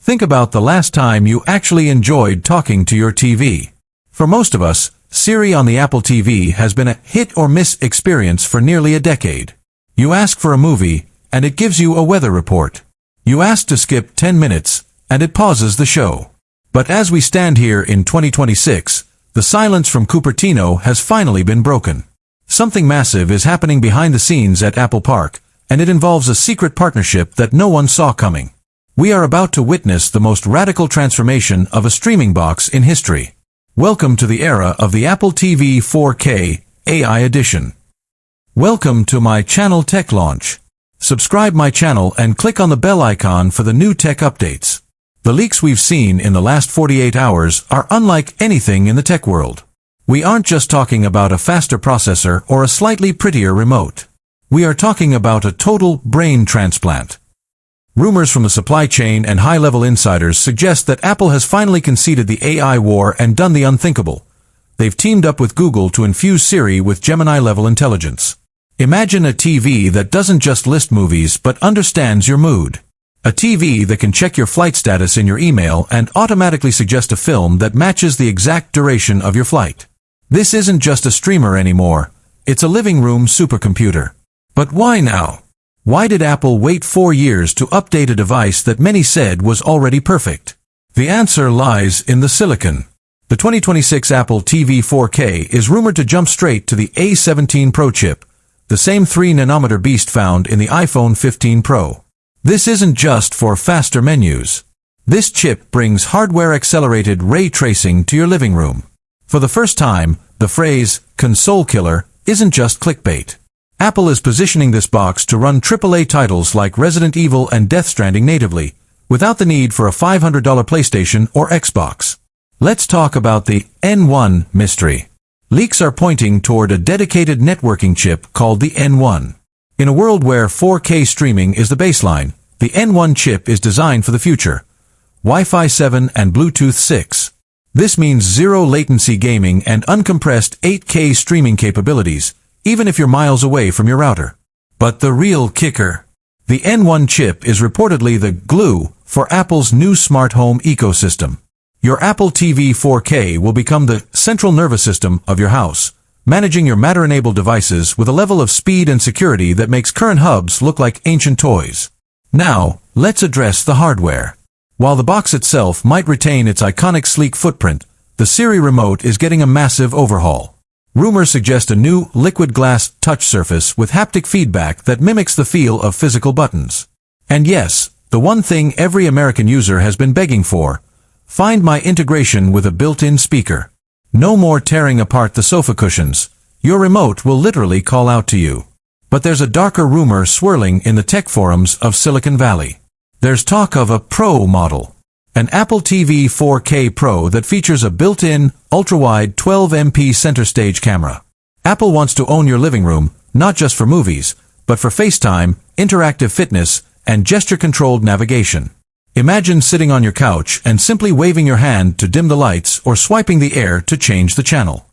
Think about the last time you actually enjoyed talking to your TV. For most of us, Siri on the Apple TV has been a hit-or-miss experience for nearly a decade. You ask for a movie, and it gives you a weather report. You ask to skip 10 minutes, and it pauses the show. But as we stand here in 2026, the silence from Cupertino has finally been broken. Something massive is happening behind the scenes at Apple Park, and it involves a secret partnership that no one saw coming. We are about to witness the most radical transformation of a streaming box in history. Welcome to the era of the Apple TV 4K AI Edition. Welcome to my channel Tech Launch. Subscribe my channel and click on the bell icon for the new tech updates. The leaks we've seen in the last 48 hours are unlike anything in the tech world. We aren't just talking about a faster processor or a slightly prettier remote. We are talking about a total brain transplant. Rumors from the supply chain and high-level insiders suggest that Apple has finally conceded the AI war and done the unthinkable. They've teamed up with Google to infuse Siri with Gemini-level intelligence. Imagine a TV that doesn't just list movies but understands your mood. A TV that can check your flight status in your email and automatically suggest a film that matches the exact duration of your flight. This isn't just a streamer anymore. It's a living room supercomputer. But why now? Why did Apple wait 4 years to update a device that many said was already perfect? The answer lies in the silicon. The 2026 Apple TV 4K is rumored to jump straight to the A17 Pro chip, the same 3nm beast found in the iPhone 15 Pro. This isn't just for faster menus. This chip brings hardware-accelerated ray tracing to your living room. For the first time, the phrase, console killer, isn't just clickbait. Apple is positioning this box to run AAA titles like Resident Evil and Death Stranding natively, without the need for a $500 PlayStation or Xbox. Let's talk about the N1 mystery. Leaks are pointing toward a dedicated networking chip called the N1. In a world where 4K streaming is the baseline, the N1 chip is designed for the future. Wi-Fi 7 and Bluetooth 6. This means zero-latency gaming and uncompressed 8K streaming capabilities, even if you're miles away from your router. But the real kicker. The N1 chip is reportedly the glue for Apple's new smart home ecosystem. Your Apple TV 4K will become the central nervous system of your house, managing your Matter-enabled devices with a level of speed and security that makes current hubs look like ancient toys. Now, let's address the hardware. While the box itself might retain its iconic sleek footprint, the Siri remote is getting a massive overhaul. Rumors suggest a new liquid glass touch surface with haptic feedback that mimics the feel of physical buttons. And yes, the one thing every American user has been begging for: find my integration with a built-in speaker. No more tearing apart the sofa cushions. Your remote will literally call out to you. But there's a darker rumor swirling in the tech forums of Silicon Valley. There's talk of a Pro model. An Apple TV 4K Pro that features a built-in, ultra-wide 12MP center stage camera. Apple wants to own your living room, not just for movies, but for FaceTime, interactive fitness, and gesture-controlled navigation. Imagine sitting on your couch and simply waving your hand to dim the lights or swiping the air to change the channel.